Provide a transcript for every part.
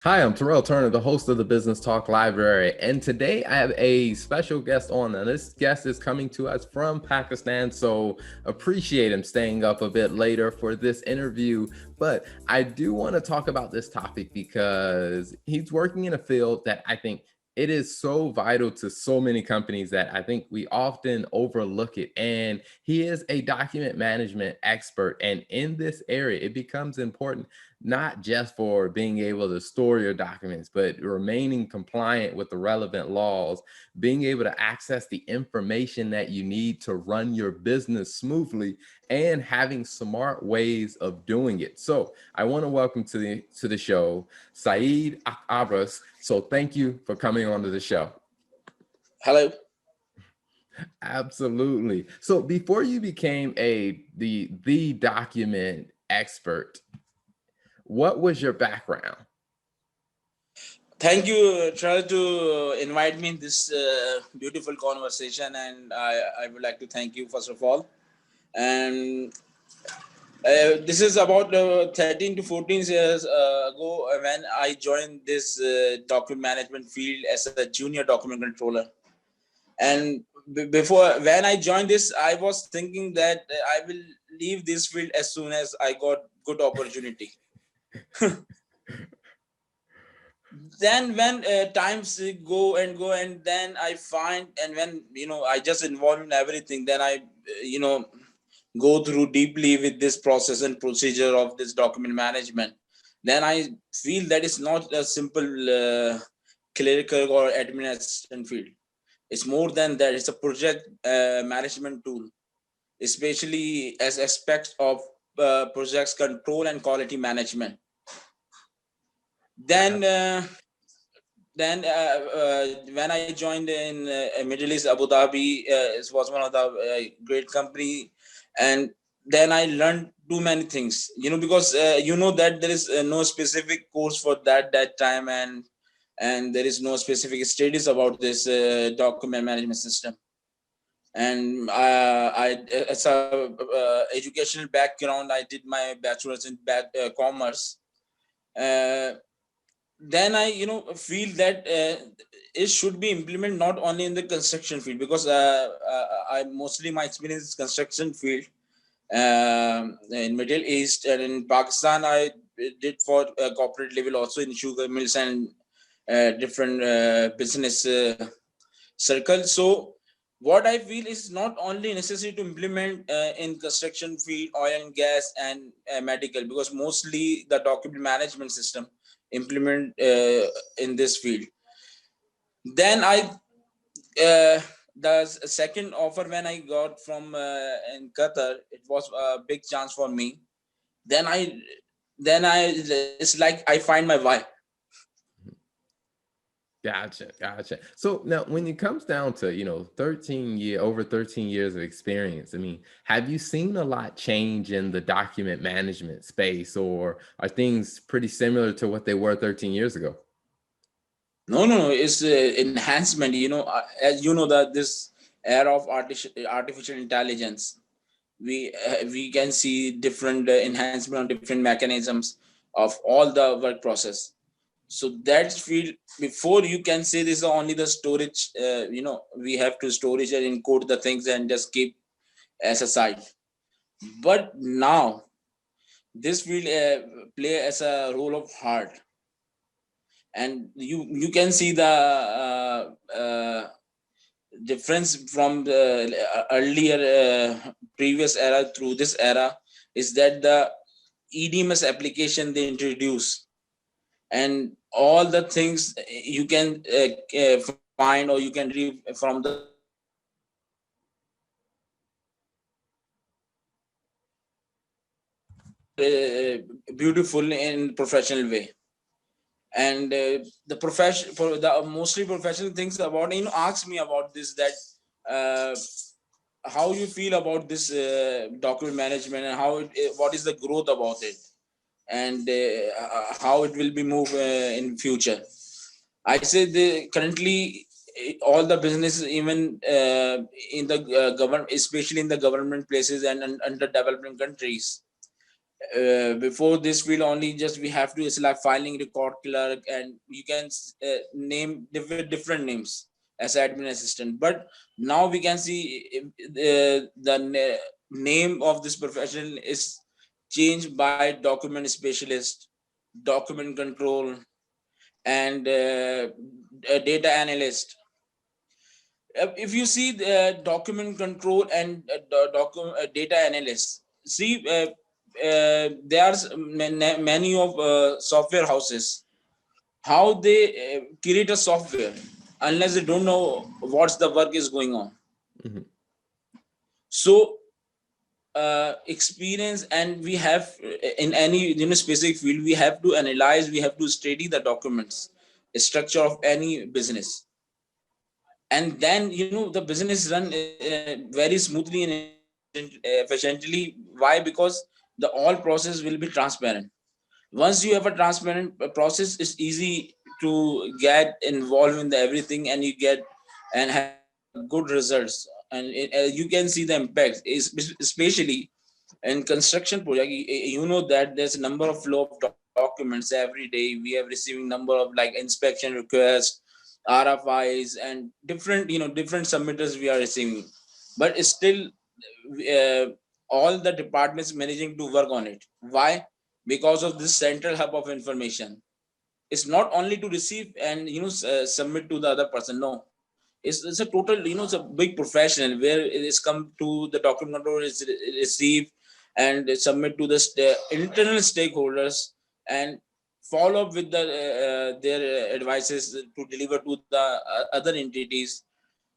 Hi, I'm Terrell Turner, the host of the Business Talk Library, and today I have a special guest on. Now, this guest is coming to us from Pakistan, so appreciate him staying up a bit later for this interview. But I do want to talk about this topic because he's working in a field that I think it is so vital to so many companies that I think we often overlook it. And he is a document management expert, and in this area, it becomes important not just for being able to store your documents, but remaining compliant with the relevant laws, being able to access the information that you need to run your business smoothly, and having smart ways of doing it. So I want to welcome to the show, Syed Abbas. So thank you for coming onto the show. Hello. Absolutely. So before you became the document expert, what was your background? Thank you, Charles, to invite me in this beautiful conversation, and I would like to thank you first of all. And this is about 13 to 14 years ago when I joined this document management field as a junior document controller. And before when I joined this, I was thinking that I will leave this field as soon as I got good opportunity. Then when times go and go, and then I find, and when I just involved in everything, then I go through deeply with this process and procedure of this document management. Then I feel that it's not a simple clerical or admin assistant field. It's more than that. It's a project management tool, especially as aspects of projects control and quality management. then uh, then when I joined in Middle East, Abu Dhabi, it was one of the great company, and then I learned too many things. Because that there is no specific course for that time, and there is no specific studies about this document management system. And I as a educational background, I did my bachelor's in commerce. Uh, then I feel that it should be implemented not only in the construction field, because I mostly my experience is construction field in Middle East, and in Pakistan I did for corporate level also in sugar mills and different business circles. So what I feel is not only necessary to implement in construction field, oil and gas, and medical, because mostly the document management system implement in this field. Then I the second offer when I got from in Qatar, it was a big chance for me. Then i then i it's like I find my why. Gotcha. So now when it comes down to, 13 years of experience, I mean, have you seen a lot change in the document management space, or are things pretty similar to what they were 13 years ago? No, it's enhancement. As you know that this era of artificial intelligence, we can see different enhancement on different mechanisms of all the work process. So that field, before you can say this is only the storage, we have to storage and encode the things and just keep as a side. But now this will play as a role of heart, and you can see the difference from the earlier previous era through this era, is that the EDMS application they introduce, and all the things you can find, or you can read from the beautiful in professional way. And the profession for the mostly professional things about, ask me about this, that uh, how you feel about this document management, and what is the growth about it, and how it will be moved in future. I say the currently all the businesses, even in the government, especially in the government places and under developing countries, Before this field only, just we have to select filing record clerk, and you can name different names as admin assistant. But now we can see name of this profession is changed by document specialist, document control, and data analyst. If you see the document control and data analyst, see there are many of software houses, how they create a software unless they don't know what's the work is going on. Mm-hmm. So experience, and we have in any specific field, we have to analyze, we have to study the documents structure of any business, and then the business run very smoothly and efficiently. Why? Because the all process will be transparent. Once you have a transparent process, it's easy to get involved in the everything, and you get and have good results, and you can see the impact is especially in construction project. That there's a number of flow of documents every day. We have receiving number of like inspection requests, RFIs, and different submitters we are receiving. But it's still uh, all the departments managing to work on it. Why? Because of this central hub of information. It's not only to receive and submit to the other person. No, it's a total, it's a big professional where it is come to the document control, is receive and submit to the internal stakeholders, and follow up with their advices to deliver to the other entities.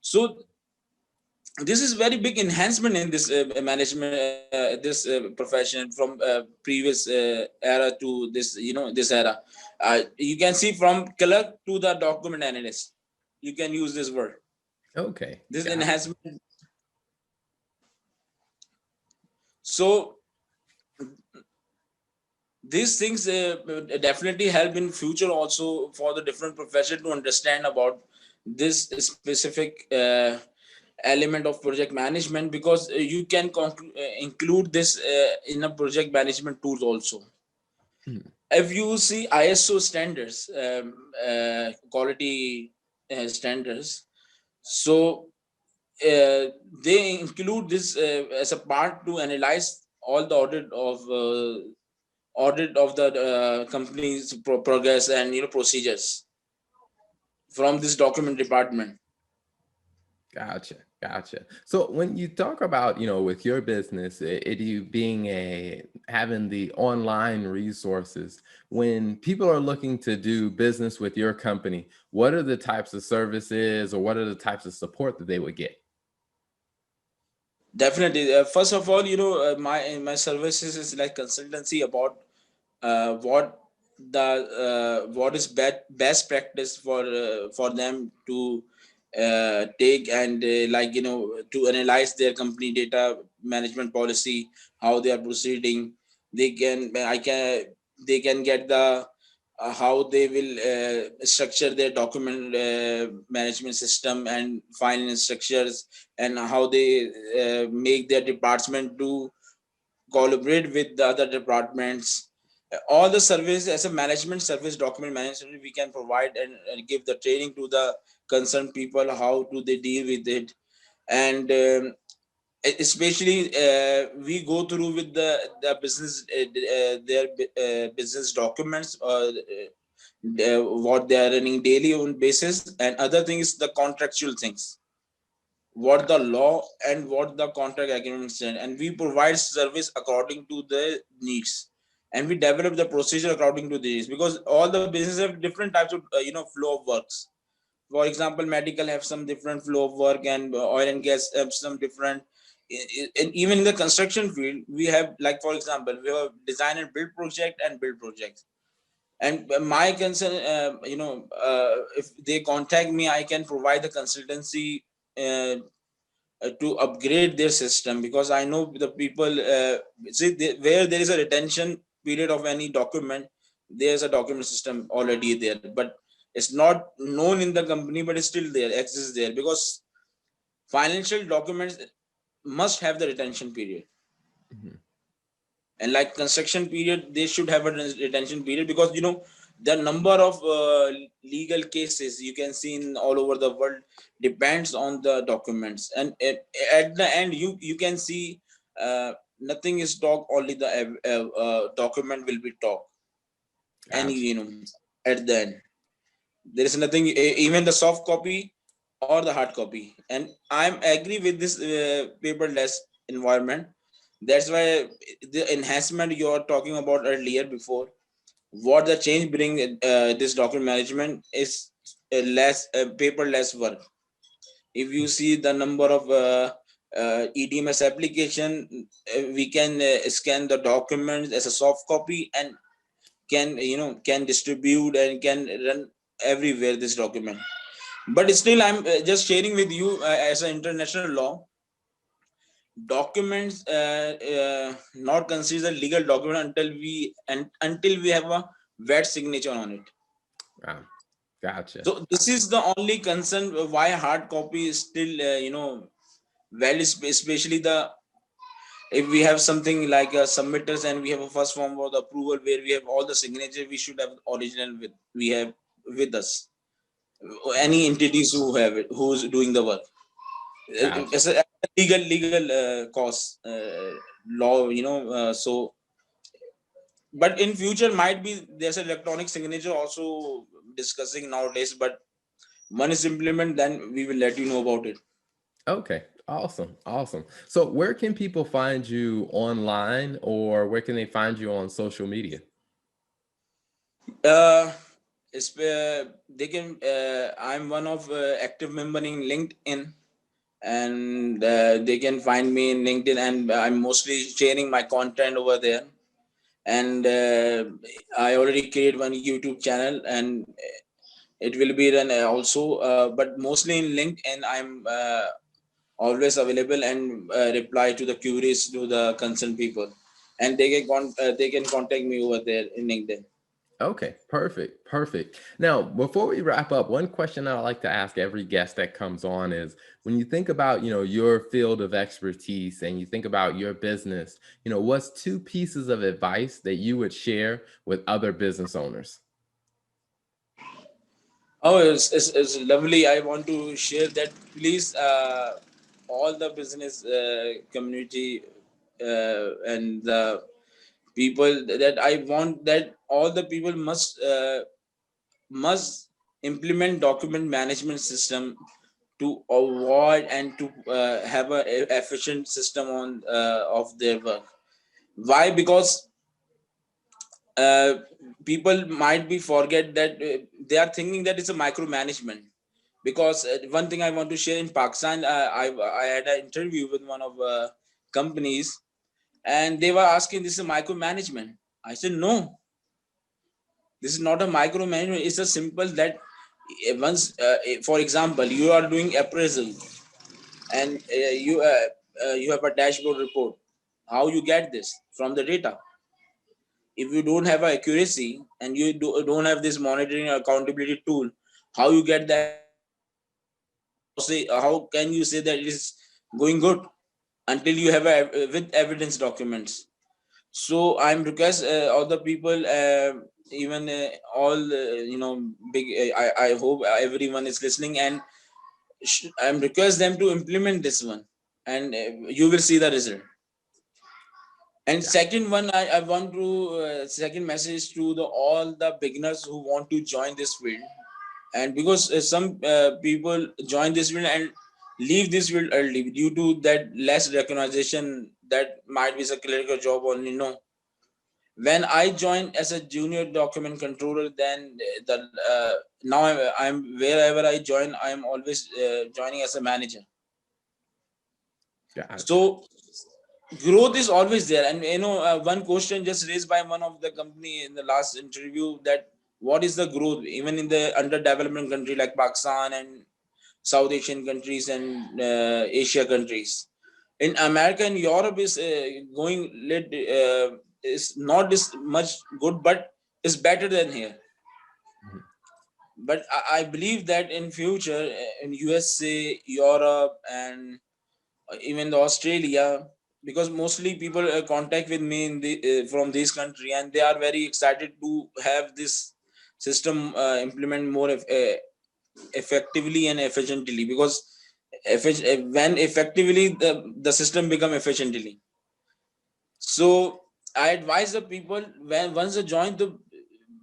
So this is very big enhancement in this management, this profession from previous era to this era. You can see from clerk to the document analyst, you can use this word. Okay, This got it. enhancement. So these things definitely help in future also for the different profession to understand about this specific element of project management, because you can include this in a project management tools also. Mhm. If you see ISO standards, quality standards, so they include this as a part to analyze all the audit of the company's progress and procedures from this document department. Gotcha, gotcha. So when you talk about, with your business, you being having the online resources, when people are looking to do business with your company, what are the types of services or what are the types of support that they would get? Definitely. First of all, my services is like consultancy about what is best practice for them to take, and to analyze their company data management policy, how they are proceeding. They can get the how they will structure their document management system and finance structures, and how they make their department to collaborate with the other departments. All the service as a management service, document management, we can provide, and give the training to the concerned people how do they deal with it. And especially we go through with the business their business documents, or what they are running daily on basis, and other thing is the contractual things, what the law and what the contract agreements say, and we provide service according to the needs, and we develop the procedure according to these, because all the businesses have different types of flow of works. For example, medical have some different flow of work, and oil and gas have some different. And even in the construction field, we have, like for example, we have design and build project and build projects. And my concern, if they contact me, I can provide the consultancy uh, to upgrade their system, because I know the people where there is a retention period of any document, there's a document system already there, but it's not known in the company, but it's still there, exists there, because financial documents must have the retention period. Mhm. And like construction period, they should have a retention period, because the number of legal cases you can see in all over the world depends on the documents. And at the end, you can see nothing is talk, only the document will be talk. Any Gotcha. at the end, there is nothing, even the soft copy or the hard copy. And I'm agree with this paperless environment. That's why the enhancement you are talking about earlier before, what the change bring this document management is less paperless work. If you see the number of EDMS application, we can scan the documents as a soft copy, and can distribute and can run everywhere this document. But still, I'm just sharing with you, as an international law, documents not considered legal document until we have a wet signature on it. Wow. Gotcha. So this is the only concern why hard copy is still well, especially the if we have something like submitters, and we have a first form of the approval where we have all the signature, we should have original with we have with us, any entities who have it, who's doing the work. Gotcha. It's a legal cost law, so. But in future might be there's an electronic signature also discussing nowadays. But one is implement, then we will let you know about it. Okay. Awesome. Awesome. So where can people find you online, or where can they find you on social media? uh they can I'm one of active member in LinkedIn. And they can find me in LinkedIn, and I'm mostly sharing my content over there. And I already created one YouTube channel, and it will be run also, but mostly in LinkedIn. I'm always available and reply to the queries to the concerned people, and they can contact me over there in LinkedIn. Okay, perfect, perfect. Now, before we wrap up, one question I like to ask every guest that comes on is, when you think about, your field of expertise and you think about your business, what's two pieces of advice that you would share with other business owners? Oh, it's lovely. I want to share that. Please, all the business community and the people, that I want that all the people must implement document management system to avoid and to have a efficient system on of their work. Why? Because uh, people might be forget that they are thinking that it's a micromanagement. Because one thing I want to share, in Pakistan, I had an interview with one of companies, and they were asking, this is micromanagement. I said no, this is not a micromanagement. It's a simple that once for example, you are doing appraisal, and you have a dashboard report. How you get this from the data? If you don't have accuracy, and you don't have this monitoring accountability tool, how you get the accuracy? How can you say that it is going good until you have with evidence documents? So I'm request all the people, even all big, I hope everyone is listening, and I'm request them to implement this one, and you will see the result. And Yeah. second one, I want to second message to the all the beginners who want to join this field. And because some people join this field and leave this field early due to that less recognition, that might be a clerical job only. No, when I joined as a junior document controller, then the now I'm wherever I join, I'm always joining as a manager. Gotcha. So growth is always there. And one question just raised by one of the company in the last interview, that what is the growth even in the underdevelopment country like Pakistan and South Asian countries and Asia countries. In America and Europe is going is not this much good, but is better than here. Mhm. But I believe that in future in USA, Europe, and even the Australia, because mostly people contact with me in the from this country, and they are very excited to have this system implement more effectively and efficiently, because when effectively the system become efficiently. So I advise the people, when once they join, to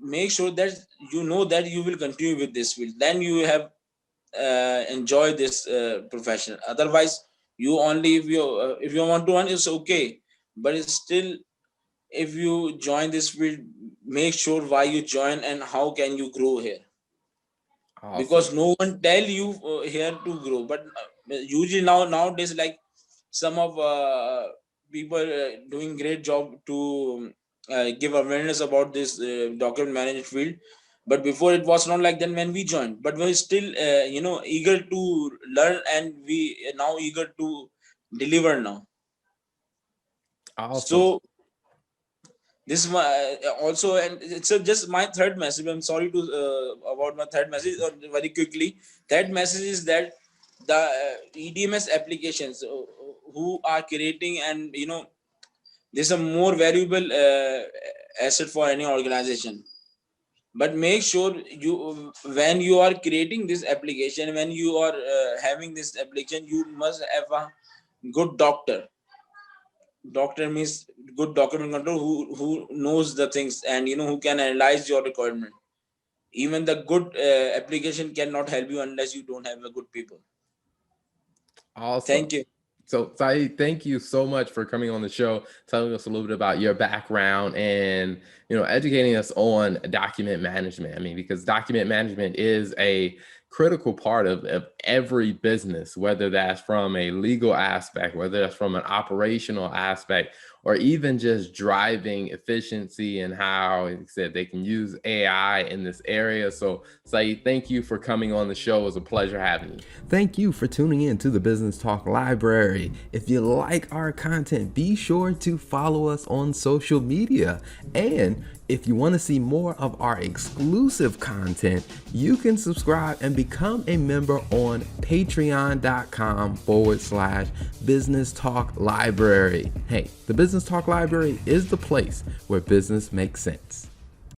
make sure that you know that you will continue with this field, then you have enjoy this profession. Otherwise, you only, if you want to earn, it's okay, but it's still, if you join this field, make sure why you join and how can you grow here, Awesome. because no one tell you here to grow. But usually nowadays, like, some of people doing great job to give awareness about this document management field. But before, it was not like then when we joined, but we're still eager to learn, and we are now eager to deliver now. Awesome. So this is my also, and it's just my third message. I'm sorry to about my third message, very quickly. Third message is that the EDMS applications who are creating, and this is a more valuable asset for any organization. But make sure you, when you are creating this application, when you are having this application, you must have a good doctor. Means good document control, who knows the things, and who can analyze your requirement. Even the good application cannot help you unless you don't have a good people. Awesome. Thank you. So, Saeed, thank you so much for coming on the show, telling us a little bit about your background and, educating us on document management. I mean, because document management is a critical part of every business, whether that's from a legal aspect, whether that's from an operational aspect, or even just driving efficiency and how, like I said, they can use AI in this area. So, Saeed, thank you for coming on the show. It was a pleasure having you. Thank you for tuning in to the Business Talk Library. If you like our content, be sure to follow us on social media. And if you want to see more of our exclusive content, you can subscribe and become a member on patreon.com/Business Talk Library. Hey, the Business Talk Library is the place where business makes sense.